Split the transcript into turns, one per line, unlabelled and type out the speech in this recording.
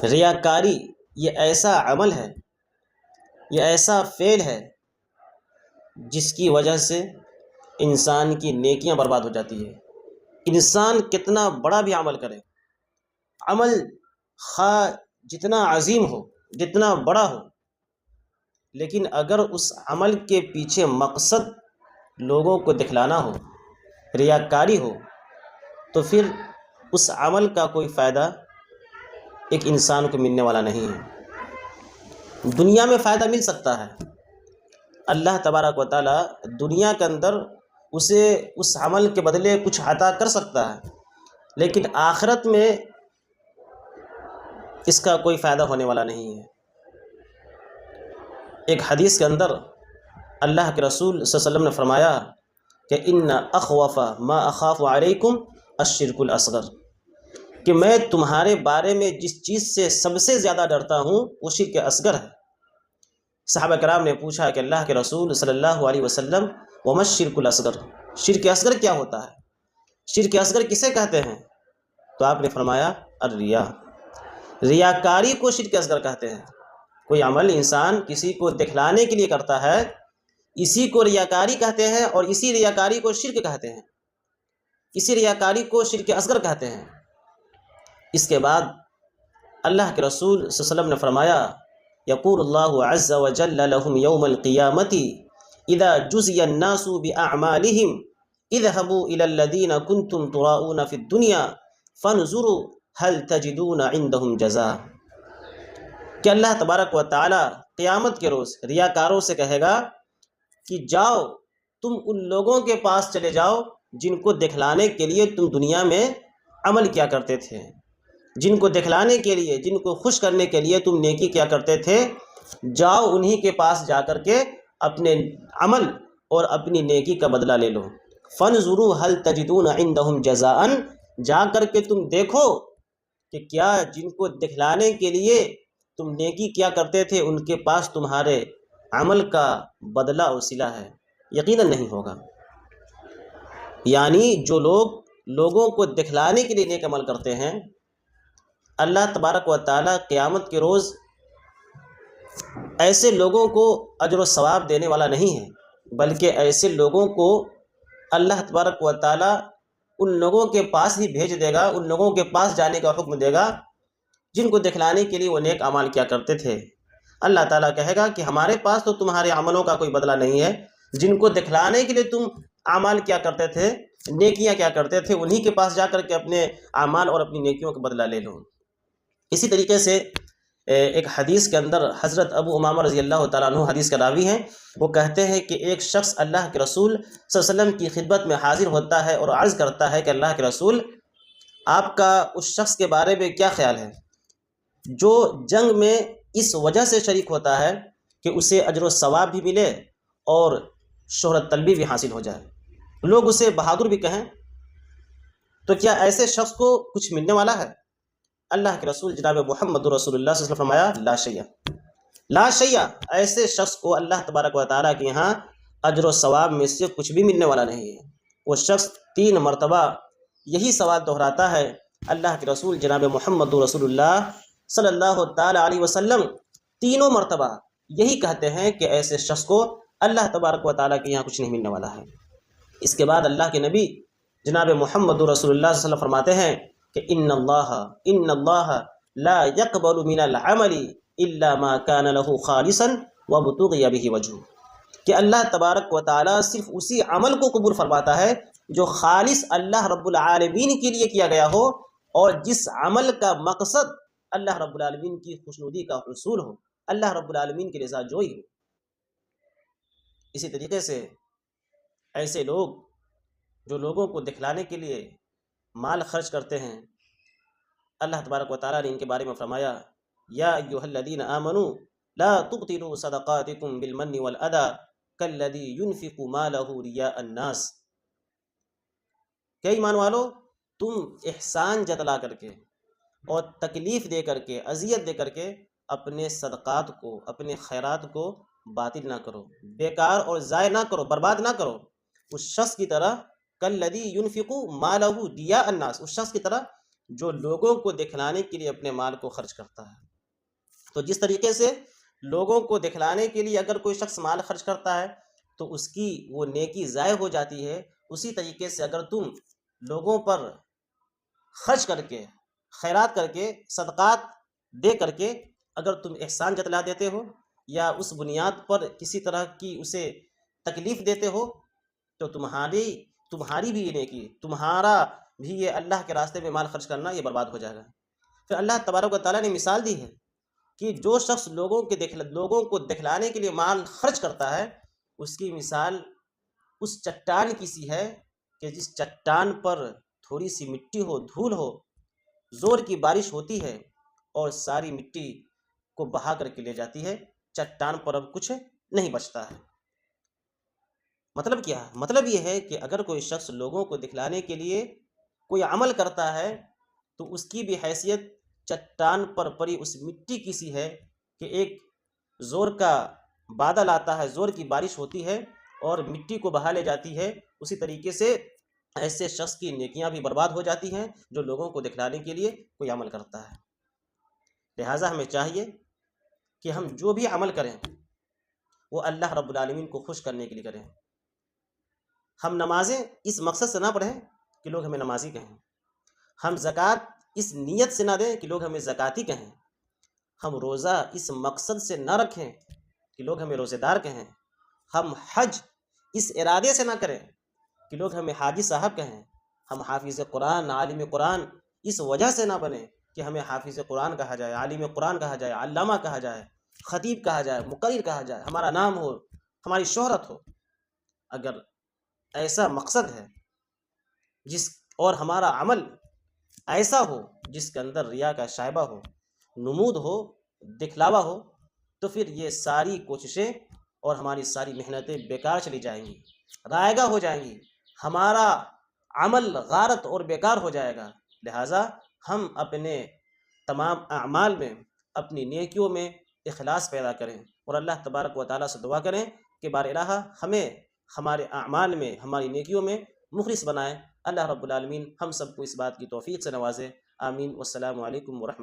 ریاکاری یہ ایسا عمل ہے، یہ ایسا فعل ہے جس کی وجہ سے انسان کی نیکیاں برباد ہو جاتی ہے۔ انسان کتنا بڑا بھی عمل کرے، عمل خواہ جتنا عظیم ہو، جتنا بڑا ہو، لیکن اگر اس عمل کے پیچھے مقصد لوگوں کو دکھلانا ہو، ریاکاری ہو، تو پھر اس عمل کا کوئی فائدہ ایک انسان کو ملنے والا نہیں ہے۔ دنیا میں فائدہ مل سکتا ہے، اللہ تبارک و تعالیٰ دنیا کے اندر اسے اس عمل کے بدلے کچھ عطا کر سکتا ہے، لیکن آخرت میں اس کا کوئی فائدہ ہونے والا نہیں ہے۔ ایک حدیث کے اندر اللہ کے رسول صلی اللہ علیہ وسلم نے فرمایا کہ ان اخوف ما اخاف علیکم الشرک الاصغر، کہ میں تمہارے بارے میں جس چیز سے سب سے زیادہ ڈرتا ہوں وہ شرک اصغر ہے۔ صحابہ کرام نے پوچھا کہ اللہ کے رسول صلی اللہ علیہ وسلم وما الشرک الاصغر، شرک اصغر کیا ہوتا ہے؟ شرک اصغر کسے کہتے ہیں؟ تو آپ نے فرمایا الریا، ریاکاری کو شرک اصغر کہتے ہیں۔ کوئی عمل انسان کسی کو دکھلانے کے لیے کرتا ہے، اسی کو ریاکاری کہتے ہیں، اور اسی ریاکاری کو شرک کہتے ہیں، اسی ریاکاری کو شرک اصغر کہتے ہیں۔ اس کے بعد اللہ کے رسول صلی اللہ علیہ وسلم نے فرمایا یقول اللہ عز وجل لهم یوم القیامت اذا جزی الناس باعمالهم اذهبوا الى الذین کنتم تراؤون فی الدنیا فانظروا هل تجدون عندهم جزاء، کہ اللہ تبارک و تعالی قیامت کے روز ریاکاروں سے کہے گا کہ جاؤ تم ان لوگوں کے پاس چلے جاؤ جن کو دکھلانے کے لیے تم دنیا میں عمل کیا کرتے تھے، جن کو دکھلانے کے لیے، جن کو خوش کرنے کے لیے تم نیکی کیا کرتے تھے، جاؤ انہی کے پاس جا کر کے اپنے عمل اور اپنی نیکی کا بدلہ لے لو۔ فانظروا هل تجدون عندهم جزاء، جا کر کے تم دیکھو کہ کیا جن کو دکھلانے کے لیے تم نیکی کیا کرتے تھے ان کے پاس تمہارے عمل کا بدلہ اور صلہ ہے؟ یقیناً نہیں ہوگا۔ یعنی جو لوگ لوگوں کو دکھلانے کے لیے نیک عمل کرتے ہیں، اللہ تبارک و تعالیٰ قیامت کے روز ایسے لوگوں کو اجر و ثواب دینے والا نہیں ہے، بلکہ ایسے لوگوں کو اللہ تبارک و تعالیٰ ان لوگوں کے پاس ہی بھیج دے گا، ان لوگوں کے پاس جانے کا حکم دے گا جن کو دکھلانے کے لیے وہ نیک اعمال کیا کرتے تھے۔ اللہ تعالیٰ کہے گا کہ ہمارے پاس تو تمہارے عملوں کا کوئی بدلہ نہیں ہے، جن کو دکھلانے کے لیے تم اعمال کیا کرتے تھے، نیکیاں کیا کرتے تھے، انہی کے پاس جا کر کے اپنے اعمال اور اپنی نیکیوں کا بدلہ لے لو۔ اسی طریقے سے ایک حدیث کے اندر حضرت ابو امامہ رضی اللہ تعالیٰ عنہ حدیث کا راوی ہیں، وہ کہتے ہیں کہ ایک شخص اللہ کے رسول صلی اللہ علیہ وسلم کی خدمت میں حاضر ہوتا ہے اور عرض کرتا ہے کہ اللہ کے رسول، آپ کا اس شخص کے بارے میں کیا خیال ہے جو جنگ میں اس وجہ سے شریک ہوتا ہے کہ اسے اجر و ثواب بھی ملے اور شہرت طلبی بھی حاصل ہو جائے، لوگ اسے بہادر بھی کہیں، تو کیا ایسے شخص کو کچھ ملنے والا ہے؟ اللہ کے رسول جناب محمد رسول اللہ صلی اللہ علیہ وسلم فرمایا لا شیء، لا شیء، ایسے شخص کو اللہ تبارک و تعالیٰ کے یہاں اجر و ثواب میں سے کچھ بھی ملنے والا نہیں ہے۔ وہ شخص 3 مرتبہ یہی سوال دہراتا ہے، اللہ کے رسول جناب محمد رسول اللہ صلی اللہ تعالیٰ علیہ وسلم تینوں مرتبہ یہی کہتے ہیں کہ ایسے شخص کو اللہ تبارک و تعالیٰ کے یہاں کچھ نہیں ملنے والا ہے۔ اس کے بعد اللہ کے نبی جناب محمد رسول اللہ صلی اللہ علیہ وسلم فرماتے ہیں کہ ان اللہ لا يقبل من العمل الا ما كان له خالصا وابتغي به وجهه، کہ اللہ تبارک و تعالیٰ صرف اسی عمل کو قبول فرماتا ہے جو خالص اللہ رب العالمین کے لیے کیا گیا ہو اور جس عمل کا مقصد اللہ رب العالمین کی خوشنودی کا حصول ہو، اللہ رب العالمین کی رضا جوئی ہو۔ اسی طریقے سے ایسے لوگ جو لوگوں کو دکھلانے کے لیے مال خرچ کرتے ہیں، اللہ تبارک و تعالیٰ نے ان کے بارے میں فرمایا یا ایھا الذین آمنوا لا تبطلوا صدقاتکم بالمن والأذى کالذی ينفق مالہ رئاء الناس، کہ ایمان والو تم احسان جتلا کر کے اور تکلیف دے کر کے، اذیت دے کر کے اپنے صدقات کو، اپنے خیرات کو باطل نہ کرو، بیکار اور ضائع نہ کرو، برباد نہ کرو، اس شخص کی طرح کالذی ينفق مالہ رئاء الناس، اس شخص کی طرح جو لوگوں کو دکھلانے کے لیے اپنے مال کو خرچ کرتا ہے۔ تو جس طریقے سے لوگوں کو دکھلانے کے لیے اگر کوئی شخص مال خرچ کرتا ہے تو اس کی وہ نیکی ضائع ہو جاتی ہے، اسی طریقے سے اگر تم لوگوں پر خرچ کر کے، خیرات کر کے، صدقات دے کر کے اگر تم احسان جتلا دیتے ہو یا اس بنیاد پر کسی طرح کی اسے تکلیف دیتے ہو تو تمہاری بھی یہ نیکی، تمہارا بھی یہ اللہ کے راستے میں مال خرچ کرنا یہ برباد ہو جائے گا۔ پھر اللہ تبارک و تعالیٰ نے مثال دی ہے کہ جو شخص لوگوں کو دکھلانے کے لیے مال خرچ کرتا ہے، اس کی مثال اس چٹان کی سی ہے کہ جس چٹان پر تھوڑی سی مٹی ہو، دھول ہو، زور کی بارش ہوتی ہے اور ساری مٹی کو بہا کر کے لے جاتی ہے، چٹان پر اب کچھ نہیں بچتا ہے۔ مطلب کیا ہے؟ مطلب یہ ہے کہ اگر کوئی شخص لوگوں کو دکھلانے کے لیے کوئی عمل کرتا ہے تو اس کی بھی حیثیت چٹان پر پڑی اس مٹی کی سی ہے کہ ایک زور کا بادل آتا ہے، زور کی بارش ہوتی ہے اور مٹی کو بہا لے جاتی ہے، اسی طریقے سے ایسے شخص کی نیکیاں بھی برباد ہو جاتی ہیں جو لوگوں کو دکھلانے کے لیے کوئی عمل کرتا ہے۔ لہٰذا ہمیں چاہیے کہ ہم جو بھی عمل کریں وہ اللہ رب العالمین کو خوش کرنے کے لیے کریں۔ ہم نمازیں اس مقصد سے نہ پڑھیں کہ لوگ ہمیں نمازی کہیں، ہم زکوٰۃ اس نیت سے نہ دیں کہ لوگ ہمیں زکاتی کہیں، ہم روزہ اس مقصد سے نہ رکھیں کہ لوگ ہمیں روزے دار کہیں، ہم حج اس ارادے سے نہ کریں کہ لوگ ہمیں حاجی صاحب کہیں، ہم حافظ قرآن، عالم قرآن اس وجہ سے نہ بنیں کہ ہمیں حافظ قرآن کہا جائے، عالم قرآن کہا جائے، علامہ کہا جائے، خطیب کہا جائے، مقرر کہا جائے، ہمارا نام ہو، ہماری شہرت ہو۔ اگر ایسا مقصد ہے اور ہمارا عمل ایسا ہو جس کے اندر ریا کا شائبہ ہو، نمود ہو، دکھلاوا ہو، تو پھر یہ ساری کوششیں اور ہماری ساری محنتیں بیکار چلی جائیں گی، رائگاں ہو جائیں گی، ہمارا عمل غارت اور بیکار ہو جائے گا۔ لہٰذا ہم اپنے تمام اعمال میں، اپنی نیکیوں میں اخلاص پیدا کریں اور اللہ تبارک و تعالیٰ سے دعا کریں کہ بار الہ ہمیں ہمارے اعمال میں، ہماری نیکیوں میں مخلص بنائیں۔ اللہ رب العالمین ہم سب کو اس بات کی توفیق سے نوازے، آمین۔ والسلام علیکم ورحمۃ اللہ۔